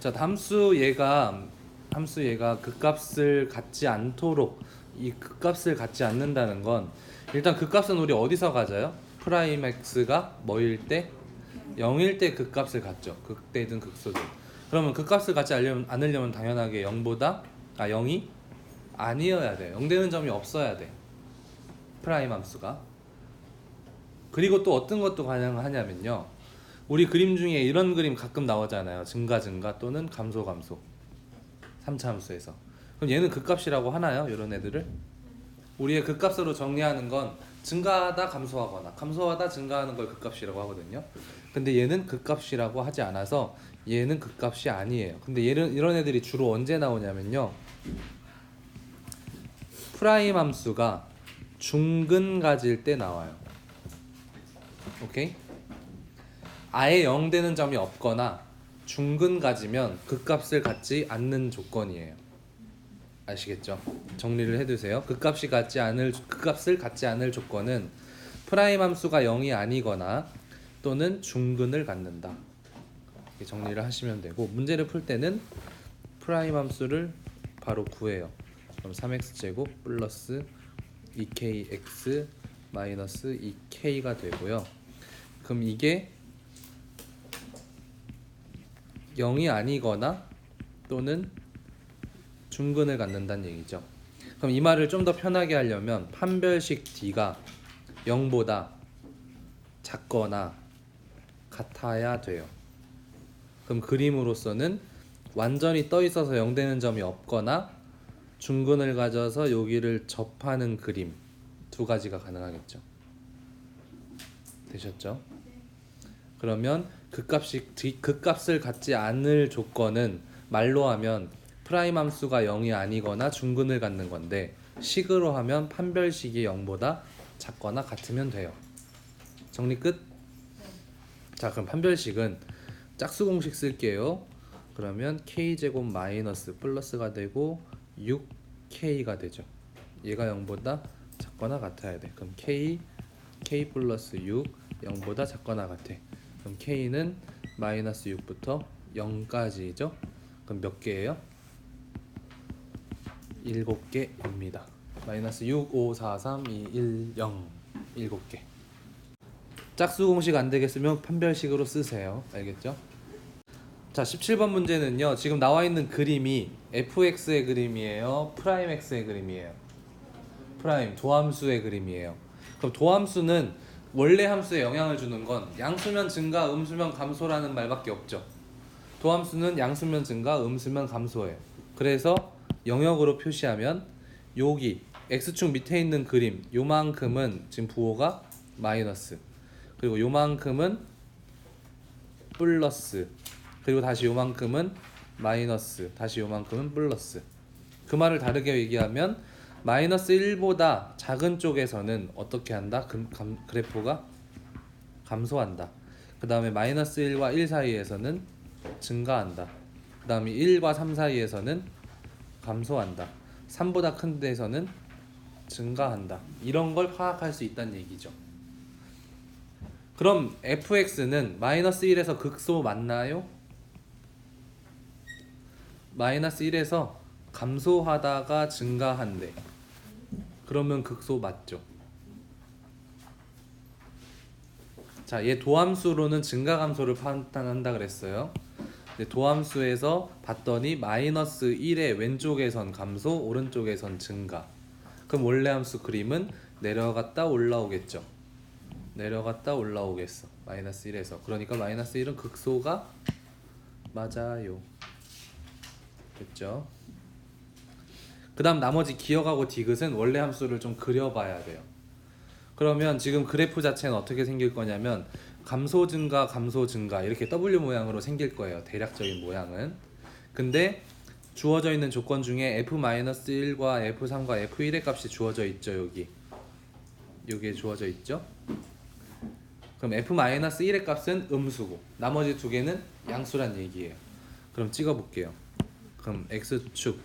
자, 함수 얘가 극값을 갖지 않도록 이 극값을 갖지 않는다는 건 일단 극값은 우리 어디서 가져요? 프라임 x가 뭐일 때? 0일 때 극값을 갖죠. 극대든 극소든. 그러면 극값을 갖지 않으려면 당연하게 0이 아니어야 돼. 0 되는 점이 없어야 돼. 프라임 함수가. 그리고 또 어떤 것도 가능하냐면요. 우리 그림 중에 이런 그림 가끔 나오잖아요. 증가 또는 감소 3차 함수에서. 그럼 얘는 극값이라고 하나요? 이런 애들을? 우리의 극값으로 정리하는 건 증가하다 감소하거나 감소하다 증가하는 걸 극값이라고 하거든요. 근데 얘는 극값이라고 하지 않아서 얘는 극값이 아니에요. 근데 얘는 이런 애들이 주로 언제 나오냐면요. 프라임 함수가 중근 가질 때 나와요. 오케이? 아예 0 되는 점이 없거나 중근 가지면 극값을 갖지 않는 조건이에요. 아시겠죠? 정리를 해두세요. 극값을 갖지 않을 조건은 프라임 함수가 0이 아니거나 또는 중근을 갖는다. 이렇게 정리를 하시면 되고, 문제를 풀 때는 프라임 함수를 바로 구해요. 그럼 3x제곱 플러스 2kx 마이너스 2k가 되고요. 그럼 이게 0이 아니거나 또는 중근을 갖는다는 얘기죠. 그럼 이 말을 좀 더 편하게 하려면 판별식 d가 0보다 작거나 같아야 돼요. 그럼 그림으로서는 완전히 떠 있어서 0 되는 점이 없거나 중근을 가져서 여기를 접하는 그림 두 가지가 가능하겠죠. 되셨죠? 그러면 극값을 갖지 않을 조건은 말로 하면 프라임 함수가 0이 아니거나 중근을 갖는 건데, 식으로 하면 판별식이 0보다 작거나 같으면 돼요. 정리 끝? 자, 그럼 판별식은 짝수 공식 쓸게요. 그러면 k제곱 마이너스 플러스가 되고 6k가 되죠. 얘가 0보다 작거나 같아야 돼. 그럼 k 플러스 6 0보다 작거나 같아. 그럼 k는 마이너스 6부터 0까지죠. 그럼 몇 개예요? 7개입니다. 마이너스 6, 5, 4, 3, 2, 1, 0 7개. 짝수 공식 안 되겠으면 판별식으로 쓰세요. 알겠죠? 자, 17번 문제는요. 지금 나와 있는 그림이 fx의 그림이에요. 프라임 x의 그림이에요. 프라임 도함수의 그림이에요. 그럼 도함수는 원래 함수에 영향을 주는 건 양수면 증가, 음수면 감소라는 말밖에 없죠. 도함수는 양수면 증가, 음수면 감소예요. 그래서 영역으로 표시하면 여기 x축 밑에 있는 그림 요만큼은 지금 부호가 마이너스, 그리고 요만큼은 플러스, 그리고 다시 요만큼은 마이너스, 다시 요만큼은 플러스. 그 말을 다르게 얘기하면 마이너스 1보다 작은 쪽에서는 어떻게 한다? 그래프가 감소한다. 그 다음에 마이너스 1과 1 사이에서는 증가한다. 그 다음에 1과 3 사이에서는 감소한다. 3보다 큰 데서는 증가한다. 이런 걸 파악할 수 있다는 얘기죠. 그럼 fx는 마이너스 1에서 극소 맞나요? 마이너스 1에서 감소하다가 증가한대. 그러면 극소 맞죠? 자, 얘 도함수로는 증가 감소를 판단한다 그랬어요. 도함수에서 봤더니 마이너스 1의 왼쪽에선 감소, 오른쪽에선 증가. 그럼 원래 함수 그림은 내려갔다 올라오겠죠. 내려갔다 올라오겠어. 마이너스 1에서. 그러니까 마이너스 1은 극소가 맞아요. 됐죠? 그 다음 나머지 기억하고 디귿은 원래 함수를 좀 그려봐야 돼요. 그러면 지금 그래프 자체는 어떻게 생길 거냐면 감소 증가 이렇게 W 모양으로 생길 거예요. 대략적인 모양은. 근데 주어져 있는 조건 중에 F-1과 F3과 F1의 값이 주어져 있죠. 여기에 주어져 있죠. 그럼 F-1의 값은 음수고 나머지 두 개는 양수란 얘기예요. 그럼 찍어볼게요. 그럼 X축,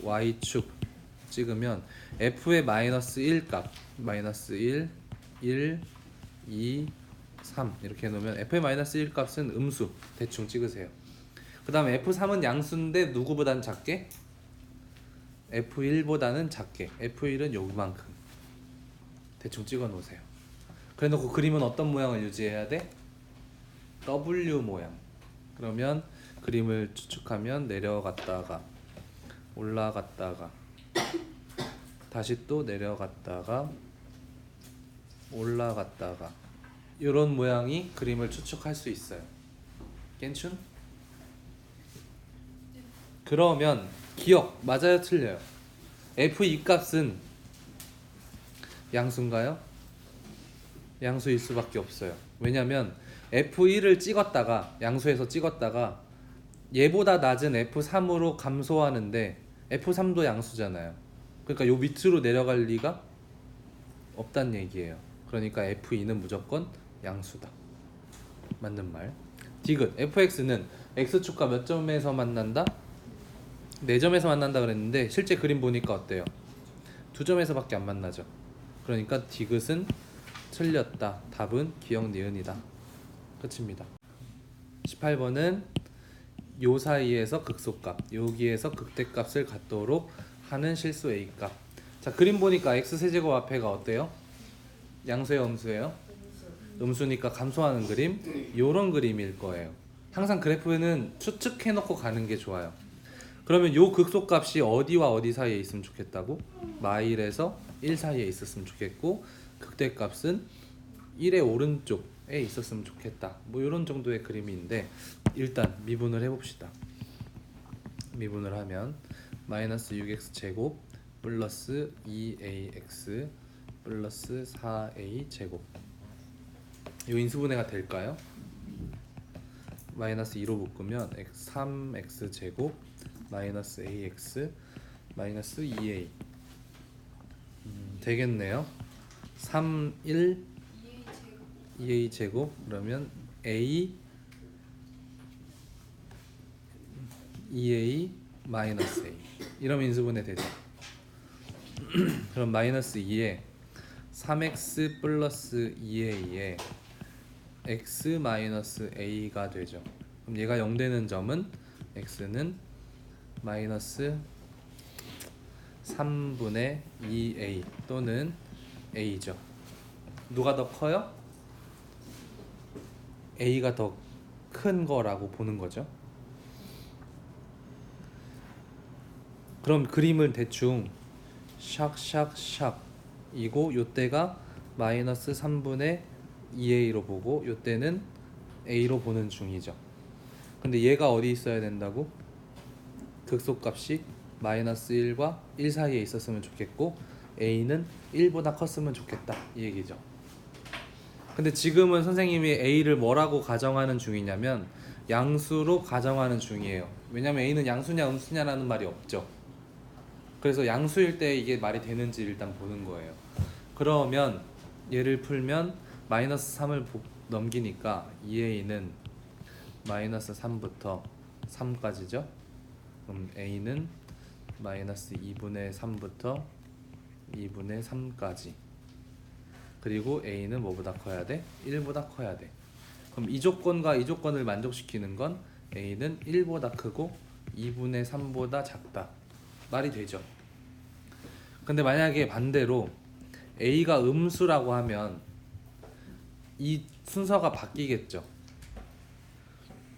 Y축 찍으면 F의 마이너스 1 값, 마이너스 1, 1, 2, 3 이렇게 해놓으면 F의 마이너스 1 값은 음수 대충 찍으세요. 그 다음에 F3은 양수인데 누구보다는 작게? F1보다는 작게. F1은 요만큼. 대충 찍어 놓으세요. 그래 놓고 그림은 어떤 모양을 유지해야 돼? W 모양. 그러면 그림을 추측하면 내려갔다가 올라갔다가 다시 또 내려갔다가 올라갔다가 이런 모양이 그림을 추측할 수 있어요. 괜춘? 그러면 기억 맞아요 틀려요? F2 값은 양수인가요? 양수일 수밖에 없어요. 왜냐면 F1을 찍었다가 양수에서 찍었다가 얘보다 낮은 F3으로 감소하는데 F3도 양수잖아요. 그러니까 요 밑으로 내려갈 리가 없단 얘기예요. 그러니까 F2는 무조건 양수다. 맞는 말. 디귿 fx는 x축과 몇 점에서 만난다? 4점에서 만난다 그랬는데 실제 그림 보니까 어때요? 2점에서밖에 안 만나죠. 그러니까 디귿은 틀렸다. 답은 기억 니은이다. 끝입니다. 18번은 요 사이에서 극소값, 여기에서 극대값을 갖도록 하는 실수 A값. 자, 그림 보니까 x세제곱 앞에가 어때요? 양수예요, 음수예요? 음수니까 감소하는 그림. 요런 그림일 거예요. 항상 그래프는 추측해놓고 가는 게 좋아요. 그러면 요 극소값이 어디와 어디 사이에 있으면 좋겠다고? 마일에서 1 사이에 있었으면 좋겠고, 극대값은 1의 오른쪽에 있었으면 좋겠다. 뭐 이런 정도의 그림인데 일단 미분을 해봅시다. 미분을 하면 마이너스 6x 제곱 플러스 2ax 플러스 4a 제곱, 이 인수분해가 될까요? 마이너스 2로 묶으면 3x 제곱 마이너스 ax 마이너스 2a 되겠네요. 3, 1 2a 제곱 그러면 a 2a 마이너스 a 이러면 인수분해 되죠. 그럼 마이너스 2에 3x 플러스 2a에 x 마이너스 a가 되죠. 그럼 얘가 0 되는 점은 x는 마이너스 3분의 2a 또는 a죠. 누가 더 커요? a가 더 큰 거라고 보는 거죠. 그럼 그림을 대충 샥샥샥 이고 요때가 마이너스 3분의 2a로 보고 요때는 a로 보는 중이죠. 근데 얘가 어디 있어야 된다고? 극소값이 마이너스 1과 1 사이에 있었으면 좋겠고 a는 1보다 컸으면 좋겠다 이 얘기죠. 근데 지금은 선생님이 a를 뭐라고 가정하는 중이냐면 양수로 가정하는 중이에요. 왜냐면 a는 양수냐 음수냐라는 말이 없죠. 그래서 양수일 때 이게 말이 되는지 일단 보는 거예요. 그러면 얘를 풀면 마이너스 3을 넘기니까 2a는 마이너스 3부터 3까지죠. 그럼 a는 마이너스 2분의 3부터 2분의 3까지. 그리고 a는 뭐보다 커야 돼? 1보다 커야 돼. 그럼 이 조건과 이 조건을 만족시키는 건 a는 1보다 크고 2분의 3보다 작다. 말이 되죠. 근데 만약에 반대로 a가 음수라고 하면 이 순서가 바뀌겠죠.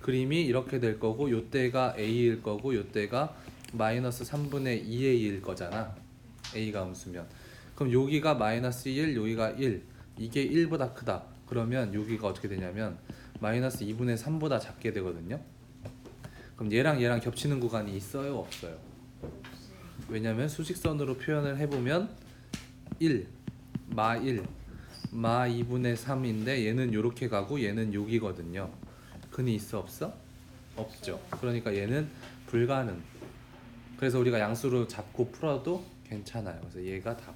그림이 이렇게 될 거고 요때가 a일 거고 요때가 마이너스 3분의 2a일 거잖아. a가 음수면. 그럼 여기가 마이너스 1, 여기가 1. 이게 1보다 크다. 그러면 여기가 어떻게 되냐면 마이너스 2분의 3보다 작게 되거든요. 그럼 얘랑 얘랑 겹치는 구간이 있어요? 없어요? 왜냐면 수직선으로 표현을 해보면 1, 마 1, 마 2분의 3인데 얘는 요렇게 가고 얘는 여기거든요. 근이 있어 없어? 없죠. 그러니까 얘는 불가능. 그래서 우리가 양수로 잡고 풀어도 괜찮아요. 그래서 얘가 답.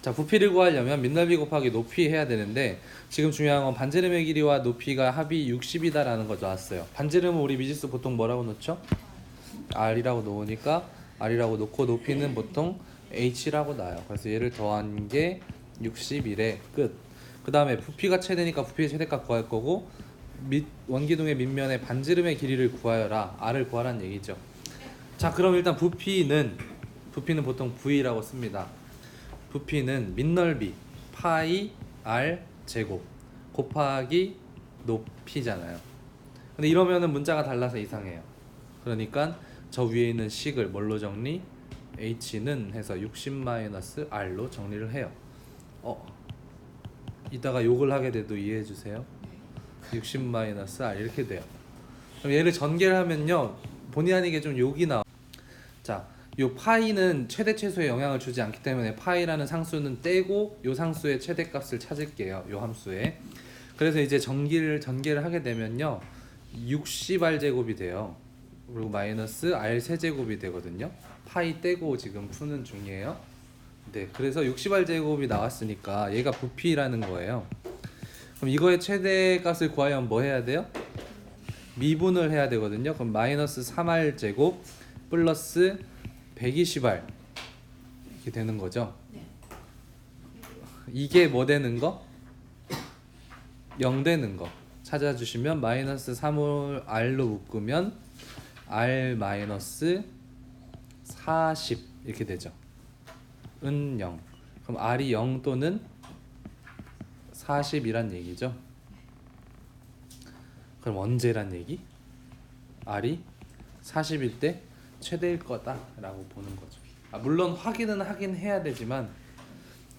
자, 부피를 구하려면 밑넓이 곱하기 높이 해야 되는데 지금 중요한 건 반지름의 길이와 높이가 합이 60이다 라는 거 나왔어요. 반지름은 우리 미지수 보통 뭐라고 놓죠? r이라고 놓으니까 r이라고 놓고 높이는 보통 h라고 나요. 그래서 얘를 더한 게 61의 끝. 그 다음에 부피가 최대니까 부피의 최대값 구할 거고 원기둥의 밑면의 반지름의 길이를 구하여라. r을 구하라는 얘기죠. 자, 그럼 일단 부피는 보통 v라고 씁니다. 부피는 밑넓이 파이 r 제곱 곱하기 높이잖아요. 근데 이러면은 문자가 달라서 이상해요. 그러니까 저 위에 있는 식을 뭘로 정리? h는 해서 60-r로 정리를 해요. 이따가 욕을 하게 돼도 이해해 주세요. 60-r 이렇게 돼요. 그럼 얘를 전개를 하면요, 본의 아니게 좀 욕이 나와. 자, 요 파이는 최대 최소에 영향을 주지 않기 때문에 파이라는 상수는 떼고 요 상수의 최대값을 찾을게요. 요 함수에. 그래서 이제 전개를 하게 되면요, 60r 제곱이 돼요. 그리고 마이너스 r 세제곱이 되거든요. 파이 떼고 지금 푸는 중이에요. 네, 그래서 60r 제곱이 나왔으니까 얘가 부피라는 거예요. 그럼 이거의 최대값을 구하려면 뭐 해야 돼요? 미분을 해야 되거든요. 그럼 마이너스 3r 제곱 플러스 120r 이렇게 되는 거죠. 이게 뭐 되는 거? 0 되는 거 찾아주시면 마이너스 3을 r로 묶으면 r 마이너스 40 이렇게 되죠. 은 0. 그럼 r이 0 또는 40이란 얘기죠. 그럼 언제란 얘기? r이 40일 때 최대일 거다라고 보는 거죠. 물론 확인은 하긴 해야 되지만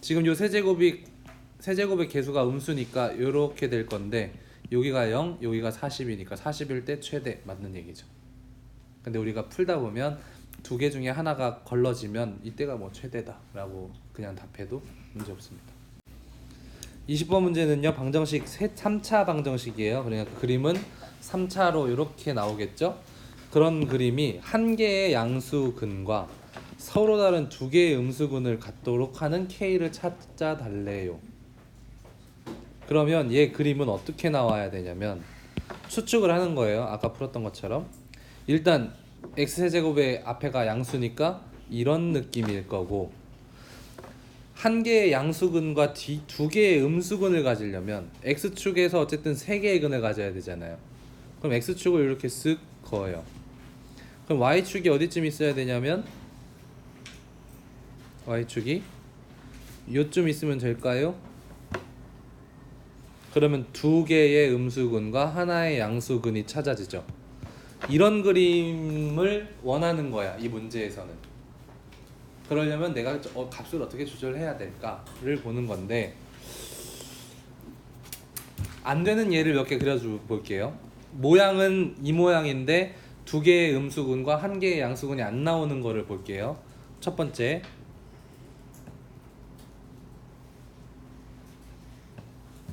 지금 요 세제곱의 개수가 음수니까 이렇게 될 건데 여기가 0, 여기가 40이니까 40일 때 최대 맞는 얘기죠. 근데 우리가 풀다 보면 두 개 중에 하나가 걸러지면 이때가 뭐 최대다라고 그냥 답해도 문제 없습니다. 20번 문제는요, 방정식 3차 방정식이에요. 그러니까 그 그림은 3차로 이렇게 나오겠죠. 그런 그림이 한 개의 양수근과 서로 다른 두 개의 음수근을 갖도록 하는 K를 찾아 달래요. 그러면 얘 그림은 어떻게 나와야 되냐면 수축을 하는 거예요. 아까 풀었던 것처럼. 일단 x세제곱의 앞에가 양수니까 이런 느낌일 거고, 한 개의 양수근과 두 개의 음수근을 가지려면 x축에서 어쨌든 세 개의 근을 가져야 되잖아요. 그럼 x축을 이렇게 쓱 그어요. 그럼 y축이 어디쯤 있어야 되냐면 y축이 요쯤 있으면 될까요? 그러면 두 개의 음수근과 하나의 양수근이 찾아지죠. 이런 그림을 원하는 거야, 이 문제에서는. 그러려면 내가 값을 어떻게 조절해야 될까를 보는 건데, 안 되는 예를 몇 개 그려줘 볼게요. 모양은 이 모양인데 두 개의 음수근과 한 개의 양수근이 안 나오는 거를 볼게요. 첫 번째,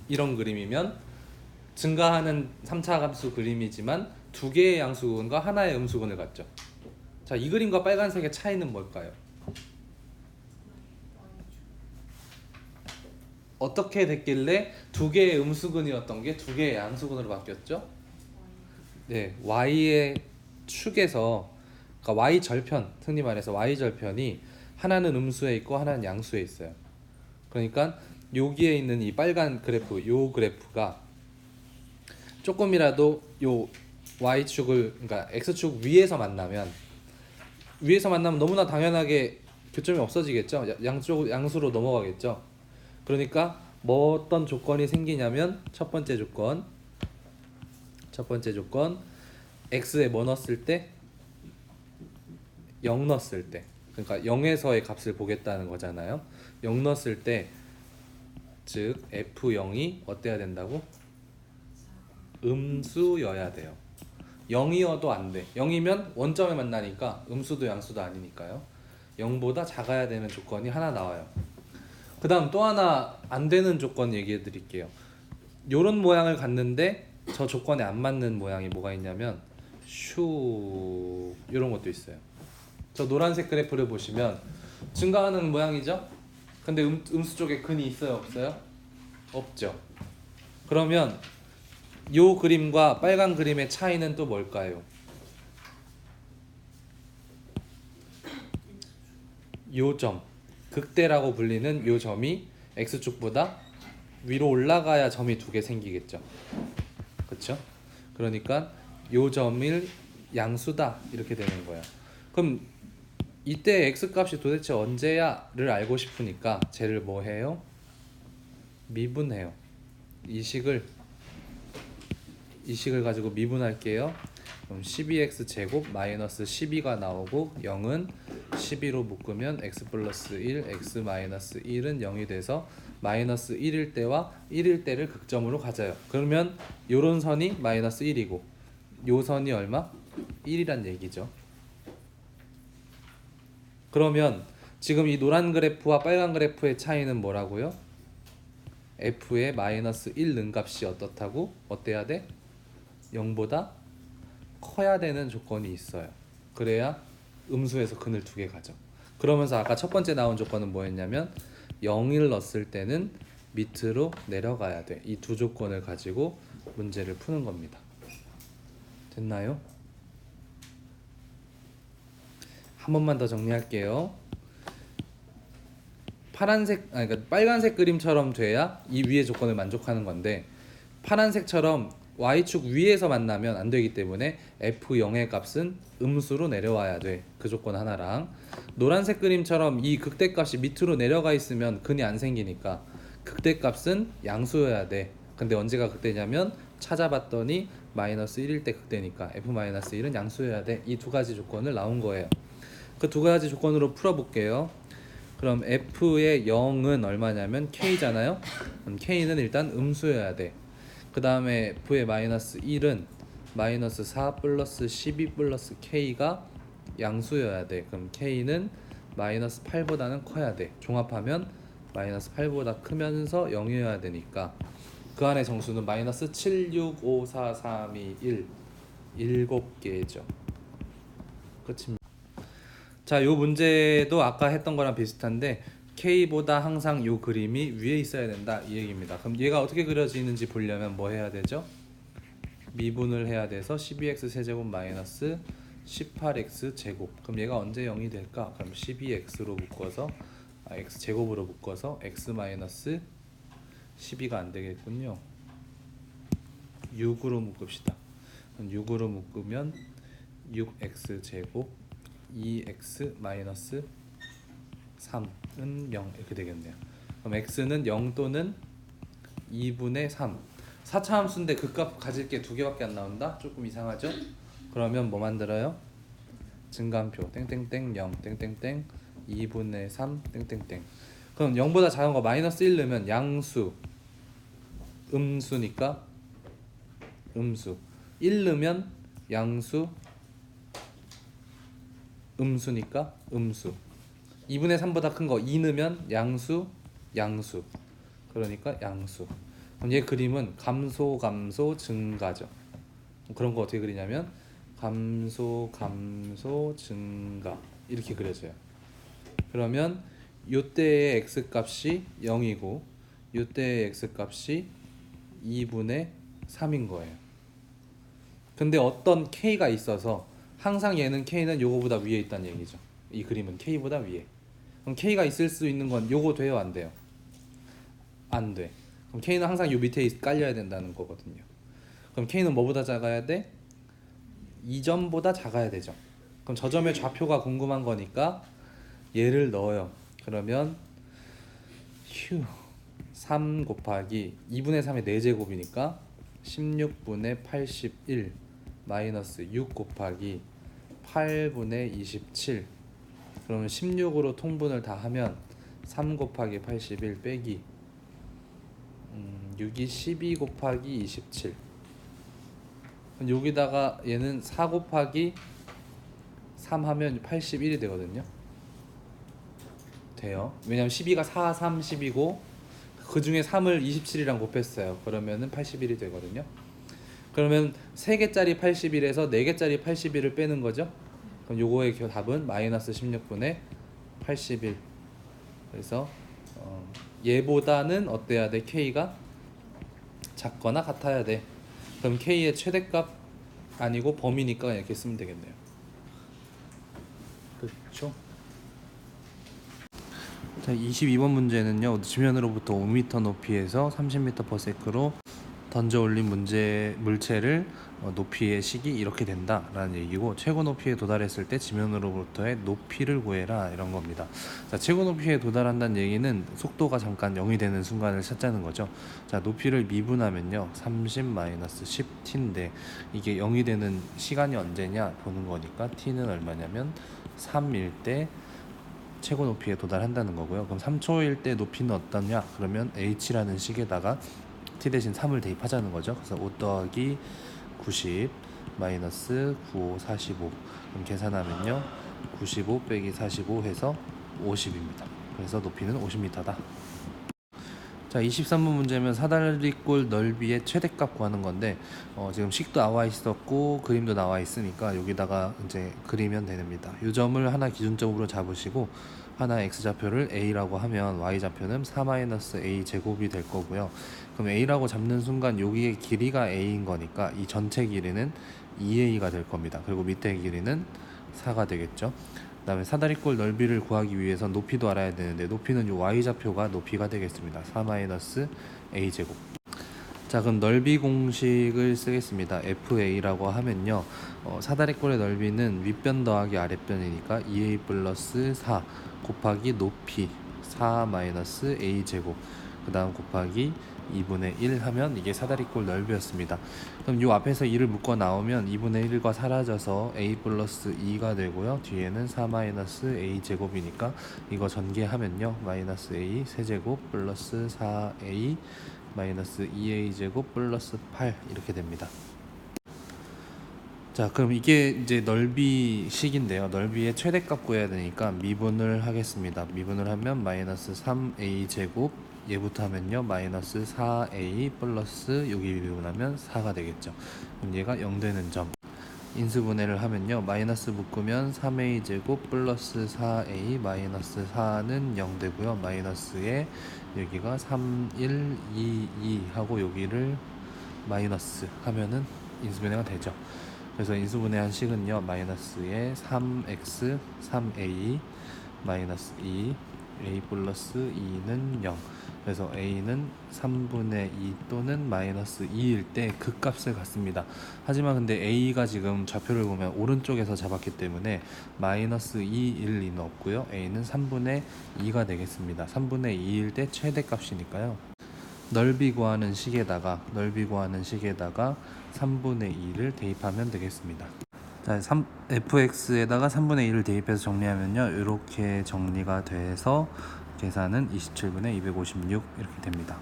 이런 그림이면 증가하는 3차 함수 그림이지만 두 개의 양수근과 하나의 음수근을 갖죠. 자, 이 그림과 빨간색의 차이는 뭘까요? 어떻게 됐길래 두 개의 음수근이었던 게 두 개의 양수근으로 바뀌었죠? 네, y의 축에서, 그러니까 y 절편, 흔히 말해서 y 절편이 하나는 음수에 있고 하나는 양수에 있어요. 그러니까 여기에 있는 이 빨간 그래프, 요 그래프가 조금이라도 요 y축을, 그러니까 x축 위에서 만나면 너무나 당연하게 교점이 없어지겠죠. 양수로 넘어가겠죠. 그러니까 뭐 어떤 조건이 생기냐면 첫 번째 조건 x에 뭐 넣었을 때? 0 넣었을 때, 그러니까 0에서의 값을 보겠다는 거잖아요. 0 넣었을 때, 즉 f0이 어때야 된다고? 음수여야 돼요. 0이어도 안 돼. 0이면 원점에 만나니까 음수도 양수도 아니니까요. 0보다 작아야 되는 조건이 하나 나와요. 그 다음 또 하나 안 되는 조건 얘기해 드릴게요. 요런 모양을 갖는데 저 조건에 안 맞는 모양이 뭐가 있냐면 요런 것도 있어요. 저 노란색 그래프를 보시면 증가하는 모양이죠? 근데 음수 쪽에 근이 있어요, 없어요? 없죠. 그러면 요 그림과 빨간 그림의 차이는 또 뭘까요? 요 점, 극대라고 불리는 요 점이 x축보다 위로 올라가야 점이 두 개 생기겠죠. 그쵸? 그렇죠? 그러니까 요 점을 양수다 이렇게 되는 거야. 그럼 이때 x 값이 도대체 언제야를 알고 싶으니까 쟤를 뭐 해요? 미분해요. 이 식을 가지고 미분할게요. 그럼 12x 제곱 마이너스 12가 나오고 0은 12로 묶으면 x 플러스 1, x 마이너스 1은 0이 돼서 마이너스 1일 때와 1일 때를 극점으로 가져요. 그러면 요런 선이 마이너스 1이고 요 선이 얼마? 1이란 얘기죠. 그러면 지금 이 노란 그래프와 빨간 그래프의 차이는 뭐라고요? f의 마이너스 1 능값이 어떻다고? 어때야 돼? 0보다 커야 되는 조건이 있어요. 그래야 음수에서 근을 두 개 가죠. 그러면서 아까 첫 번째 나온 조건은 뭐였냐면 0을 넣었을 때는 밑으로 내려가야 돼. 이 두 조건을 가지고 문제를 푸는 겁니다. 됐나요? 한 번만 더 정리할게요. 그러니까 빨간색 그림처럼 돼야 이 위의 조건을 만족하는 건데 파란색처럼 y축 위에서 만나면 안 되기 때문에 f0의 값은 음수로 내려와야 돼. 그 조건 하나랑 노란색 그림처럼 이 극대값이 밑으로 내려가 있으면 근이 안 생기니까 극대값은 양수여야 돼. 근데 언제가 극대냐면 찾아봤더니 마이너스 1일 때 극대니까 f-1은 양수여야 돼. 이 두 가지 조건을 나온 거예요. 그 두 가지 조건으로 풀어볼게요. 그럼 f의 0은 얼마냐면 k잖아요. 그럼 k는 일단 음수여야 돼. 그 다음에 f의 마이너스 1은 마이너스 4 플러스 12 플러스 k가 양수여야 돼. 그럼 k는 마이너스 8보다는 커야 돼. 종합하면 마이너스 8보다 크면서 0이어야 되니까 그 안에 정수는 마이너스 7, 6, 5, 4, 3, 2, 1 7개죠. 끝입니다. 자, 요 문제도 아까 했던 거랑 비슷한데 K보다 항상 요 그림이 위에 있어야 된다 이 얘기입니다. 그럼 얘가 어떻게 그려지는지 보려면 뭐 해야 되죠? 미분을 해야 돼서 12x 세제곱 마이너스 18x 제곱. 그럼 얘가 언제 0이 될까? 그럼 12x로 묶어서 x 제곱으로 묶어서 x 마이너스 12가 안 되겠군요. 6으로 묶읍시다. 그럼 6으로 묶으면 6x 제곱 2x 마이너스 3은 0 이렇게 되겠네요. 그럼 x는 0 또는 2분의 3. 4차 함수인데 그 값 가질 게 두 개밖에 안 나온다? 조금 이상하죠? 그러면 뭐 만들어요? 증가함표 땡땡땡 0 땡땡땡 2분의 3 땡땡땡. 그럼 0보다 작은 거 마이너스 1 넣으면 양수 음수니까 음수 1 넣으면 양수 음수니까 음수 2분의 3보다 큰 거 2 넣으면 양수 양수 그러니까 양수. 그럼 얘 그림은 감소 감소 증가죠. 그런 거 어떻게 그리냐면 감소 감소 증가 이렇게 그려져요. 그러면 요때의 x 값이 0이고 요때의 x 값이 2분의 3인 거예요. 근데 어떤 k가 있어서 항상 얘는 k는 요거보다 위에 있다는 얘기죠. 이 그림은 k보다 위에. 그럼 k가 있을 수 있는 건 요거 돼요, 안 돼요? 안 돼. 그럼 k는 항상 요 밑에 깔려야 된다는 거거든요. 그럼 k는 뭐보다 작아야 돼? 이 점보다 작아야 되죠. 그럼 저 점의 좌표가 궁금한 거니까 얘를 넣어요. 그러면 3 곱하기 2분의 3의 4제곱이니까 16분의 81 마이너스 6 곱하기 8분의 27. 그러면 16으로 통분을 다 하면 3 곱하기 81 빼기 6이 12 곱하기 27. 여기다가 얘는 4 곱하기 3 하면 81이 되거든요. 돼요. 왜냐면 12가 4, 3, 10이고 그 중에 3을 27이랑 곱했어요. 그러면은 81이 되거든요. 그러면 3개짜리 81에서 4개짜리 81을 빼는 거죠. 그럼 요거의 답은 마이너스 16분의 81. 그래서 얘보다는 어때야 돼? k가 작거나 같아야 돼. 그럼 k의 최대값 아니고 범위니까 이렇게 쓰면 되겠네요. 그렇죠? 자, 22번 문제는요. 지면으로부터 5m 높이에서 30m/s로 던져 올린 물체를 높이의 식이 이렇게 된다라는 얘기고, 최고 높이에 도달했을 때 지면으로부터의 높이를 구해라 이런 겁니다. 자, 최고 높이에 도달한다는 얘기는 속도가 잠깐 0이 되는 순간을 찾자는 거죠. 자, 높이를 미분하면요 30-10t인데 이게 0이 되는 시간이 언제냐 보는 거니까 t는 얼마냐면 3일 때 최고 높이에 도달한다는 거고요. 그럼 3초일 때 높이는 어떠냐? 그러면 h라는 식에다가 t 대신 3을 대입하자는 거죠. 그래서 5 더하기 90 마이너스 95 45, 그럼 계산하면요 95 빼기 45 해서 50입니다. 그래서 높이는 50m다. 자, 23번 문제면 사다리꼴 넓이의 최대값 구하는 건데 지금 식도 나와 있었고 그림도 나와 있으니까 여기다가 이제 그리면 됩니다. 이 점을 하나 기준점으로 잡으시고 하나 x좌표를 a라고 하면 y좌표는 4-a 제곱이 될 거고요. 그럼 a라고 잡는 순간 여기의 길이가 a인 거니까 이 전체 길이는 2a가 될 겁니다. 그리고 밑에 길이는 4가 되겠죠. 그 다음에 사다리꼴 넓이를 구하기 위해서 높이도 알아야 되는데 높이는 이 y좌표가 높이가 되겠습니다. 4-a 제곱. 자, 그럼 넓이 공식을 쓰겠습니다. fa라고 하면요 사다리꼴의 넓이는 윗변 더하기 아랫변이니까 2a 플러스 4 곱하기 높이 4-a 제곱, 그 다음 곱하기 2분의 1 하면 이게 사다리꼴 넓이였습니다. 그럼 이 앞에서 2를 묶어 나오면 2분의 1과 사라져서 a 플러스 2가 되고요. 뒤에는 4-a 제곱이니까 이거 전개하면요 마이너스 a 세제곱 플러스 4a 마이너스 2a 제곱 플러스 8 이렇게 됩니다. 자, 그럼 이게 이제 넓이식인데요. 넓이의 최대값 구해야 되니까 미분을 하겠습니다. 미분을 하면 마이너스 3a 제곱, 얘부터 하면요 마이너스 4a 플러스 여기 미분하면 4가 되겠죠. 그럼 얘가 0 되는 점. 인수분해를 하면요 마이너스 묶으면 3a 제곱 플러스 4a 마이너스 4는 0 되고요. 마이너스에 여기가 3, 1, 2, 2 하고 여기를 마이너스 하면은 인수분해가 되죠. 그래서 인수분해한 식은요 마이너스에 3x 3a 마이너스 2 a 플러스 2는 0. 그래서 a는 3분의 2 또는 마이너스 2일 때 그 값을 갖습니다. 하지만 근데 a가 지금 좌표를 보면 오른쪽에서 잡았기 때문에 마이너스 2일 리는 없고요. a는 3분의 2가 되겠습니다. 3분의 2일 때 최대값이니까요. 넓이 구하는 식에다가 3분의 2를 대입하면 되겠습니다. 자, fx에다가 3분의 2를 대입해서 정리하면요 이렇게 정리가 돼서 계산은 27분의 256 이렇게 됩니다.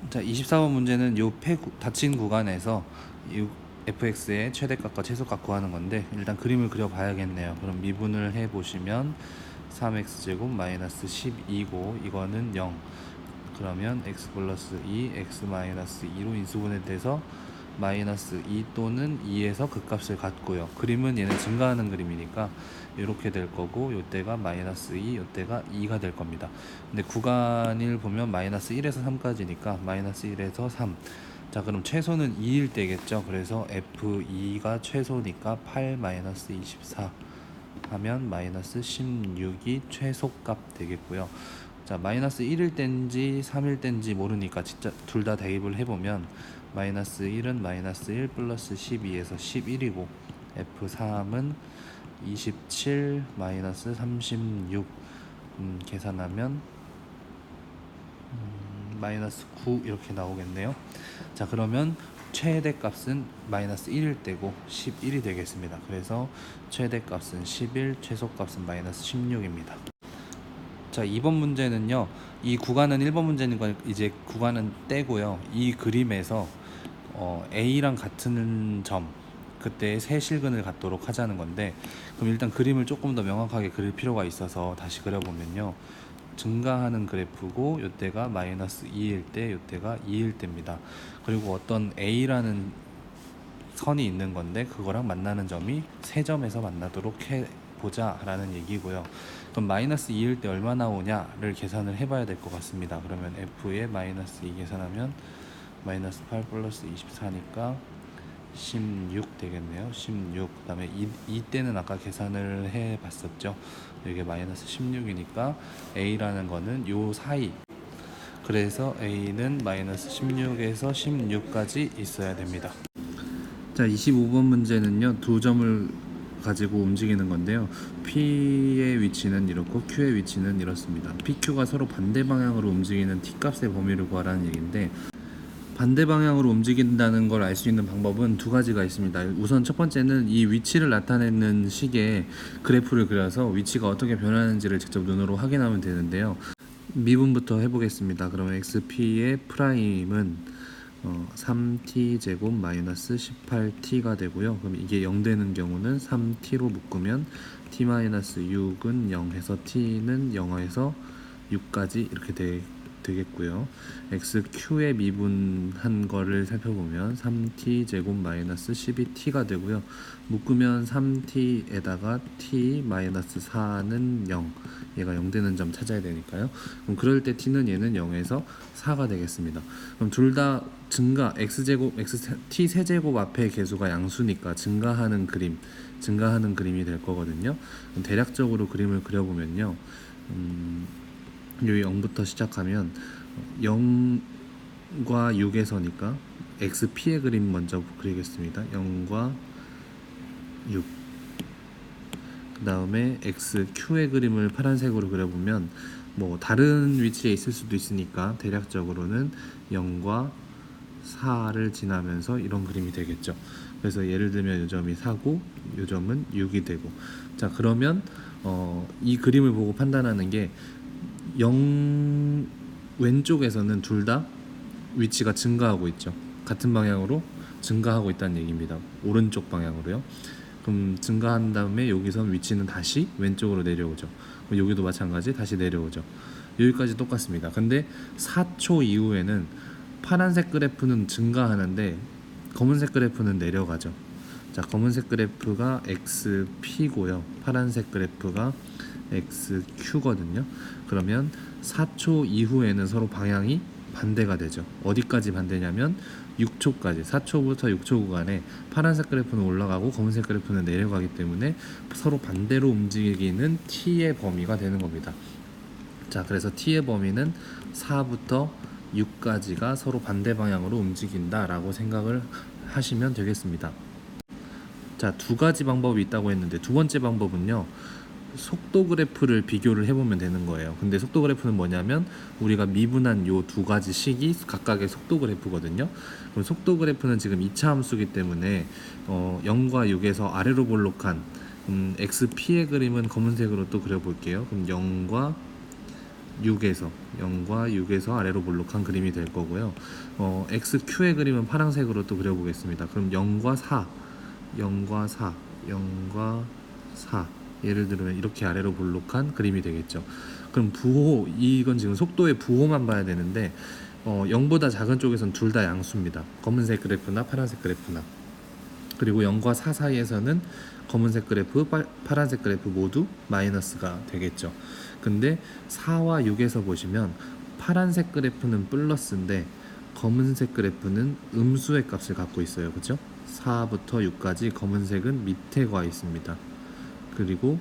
자, 24번 문제는 요 닫힌 구간에서 이 fx의 최대값과 최소값 구하는 건데 일단 그림을 그려봐야겠네요. 그럼 미분을 해보시면 3x제곱 마이너스 12고 이거는 0. 그러면 x 플러스 2, x 마이너스 2로 인수분해돼서 마이너스 2 또는 2에서 그 값을 갖고요. 그림은 얘는 증가하는 그림이니까 이렇게 될 거고 요때가 마이너스 2, 요때가 2가 될 겁니다. 근데 구간을 보면 마이너스 1에서 3까지니까 마이너스 1에서 3. 자, 그럼 최소는 2일 때겠죠. 그래서 f2가 최소니까 8 마이너스 24 하면 마이너스 16이 최소값 되겠고요. 자, 마이너스 1일 땐지 3일 땐지 모르니까 진짜 둘 다 대입을 해보면 마이너스 1은 마이너스 1 플러스 12에서 11이고 f3은 27 마이너스 36 계산하면 마이너스 9 이렇게 나오겠네요. 자, 그러면 최대값은 마이너스 1일 때고 11이 되겠습니다. 그래서 최대값은 11, 최소값은 마이너스 16입니다. 자, 2번 문제는요 이 구간은 1번 문제니까 이제 구간은 떼고요 이 그림에서 A랑 같은 점 그때 세 실근을 갖도록 하자는 건데, 그럼 일단 그림을 조금 더 명확하게 그릴 필요가 있어서 다시 그려보면요 증가하는 그래프고 요때가 마이너스 2일 때 요때가 2일 때입니다. 그리고 어떤 A라는 선이 있는 건데 그거랑 만나는 점이 세 점에서 만나도록 보자 라는 얘기고요. 그럼 마이너스 2일 때 얼마 나오냐를 계산을 해봐야 될 것 같습니다. 그러면 f의 마이너스 2 계산하면 마이너스 8 플러스 24니까 16 되겠네요. 16. 그 다음에 이 때는 아까 계산을 해 봤었죠. 이게 마이너스 16이니까 a라는 거는 요 사이 그래서 A는 마이너스 16에서 16까지 있어야 됩니다. 자, 25번 문제는요, 두 점을 가지고 움직이는 건데요. P의 위치는 이렇고 Q의 위치는 이렇습니다. PQ가 서로 반대 방향으로 움직이는 T값의 범위를 구하라는 얘기인데, 반대 방향으로 움직인다는 걸 알 수 있는 방법은 두 가지가 있습니다. 우선 첫 번째는 이 위치를 나타내는 식의 그래프를 그려서 위치가 어떻게 변하는지를 직접 눈으로 확인하면 되는데요. 미분부터 해보겠습니다. 그러면 xp의 프라임은 3t 제곱 마이너스 18t가 되고요. 그럼 이게 0 되는 경우는 3t로 묶으면 t 마이너스 6은 0해서 t는 0에서 6까지 이렇게 되겠고요. xq의 미분한 거를 살펴보면 3t 제곱 마이너스 12t가 되고요. 묶으면 3t에다가 t 마이너스 4는 0, 얘가 0 되는 점 찾아야 되니까요. 그럼 그럴 때 t는 얘는 0에서 4가 되겠습니다. 그럼 둘 다 증가 x제곱 t 세제곱 앞에 개수가 양수니까 증가하는 그림이 될 거거든요. 그럼 대략적으로 그림을 그려보면요. 여기 0부터 시작하면 0과 6에서니까 xp의 그림 먼저 그리겠습니다. 0과 6. 그 다음에 xq의 그림을 파란색으로 그려보면 뭐 다른 위치에 있을 수도 있으니까 대략적으로는 0과 4를 지나면서 이런 그림이 되겠죠. 그래서 예를 들면 이 점이 4고 이 점은 6이 되고, 자 그러면 이 그림을 보고 판단하는 게 0 왼쪽에서는 둘 다 위치가 증가하고 있죠. 같은 방향으로 증가하고 있다는 얘기입니다. 오른쪽 방향으로요. 그럼 증가한 다음에 여기서 위치는 다시 왼쪽으로 내려오죠. 그럼 여기도 마찬가지 다시 내려오죠. 여기까지 똑같습니다. 근데 4초 이후에는 파란색 그래프는 증가하는데 검은색 그래프는 내려가죠. 자, 검은색 그래프가 XP고요. 파란색 그래프가 XQ거든요. 그러면 4초 이후에는 서로 방향이 반대가 되죠. 어디까지 반대냐면 6초까지, 4초부터 6초 구간에 파란색 그래프는 올라가고 검은색 그래프는 내려가기 때문에 서로 반대로 움직이는 T의 범위가 되는 겁니다. 자, 그래서 T의 범위는 4부터 6까지가 서로 반대 방향으로 움직인다라고 생각을 하시면 되겠습니다. 자, 두 가지 방법이 있다고 했는데 두 번째 방법은요, 속도 그래프를 비교를 해보면 되는 거예요. 근데 속도 그래프는 뭐냐면 우리가 미분한 요 두 가지 식이 각각의 속도 그래프거든요. 그럼 속도 그래프는 지금 2차 함수기 때문에 0과 6에서 아래로 볼록한 xp의 그림은 검은색으로 또 그려볼게요. 그럼 0과 6에서 아래로 볼록한 그림이 될 거고요. xq의 그림은 파란색으로 또 그려보겠습니다. 그럼 0과 4 예를 들면 이렇게 아래로 볼록한 그림이 되겠죠. 그럼 부호, 이건 지금 속도의 부호만 봐야 되는데 0보다 작은 쪽에선 둘 다 양수입니다. 검은색 그래프나 파란색 그래프나. 그리고 0과 4 사이에서는 검은색 그래프, 파란색 그래프 모두 마이너스가 되겠죠. 근데 4와 6에서 보시면 파란색 그래프는 플러스인데 검은색 그래프는 음수의 값을 갖고 있어요. 그렇죠? 4부터 6까지 검은색은 밑에 가 있습니다. 그리고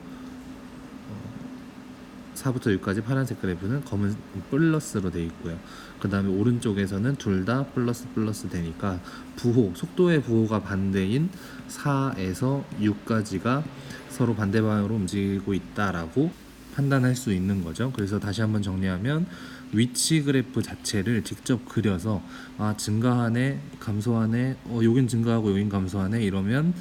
4부터 6까지 파란색 그래프는 검은 플러스로 되어 있고요. 그 다음에 오른쪽에서는 둘 다 플러스 되니까 부호, 속도의 부호가 반대인 4에서 6까지가 서로 반대 방향으로 움직이고 있다라고 판단할 수 있는 거죠. 그래서 다시 한번 정리하면 위치 그래프 자체를 직접 그려서 증가하네, 감소하네, 여긴 증가하고 여긴 감소하네 이러면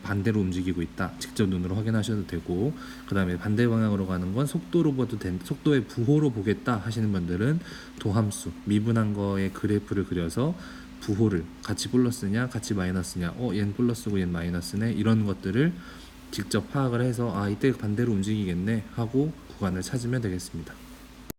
반대로 움직이고 있다, 직접 눈으로 확인하셔도 되고, 그 다음에 반대 방향으로 가는 건 속도로 봐도 속도의 부호로 보겠다 하시는 분들은 도함수, 미분한 거의 그래프를 그려서 부호를 같이 플러스냐 같이 마이너스냐, 얘는 플러스고 얘는 마이너스네, 이런 것들을 직접 파악을 해서 이때 반대로 움직이겠네 하고 구간을 찾으면 되겠습니다.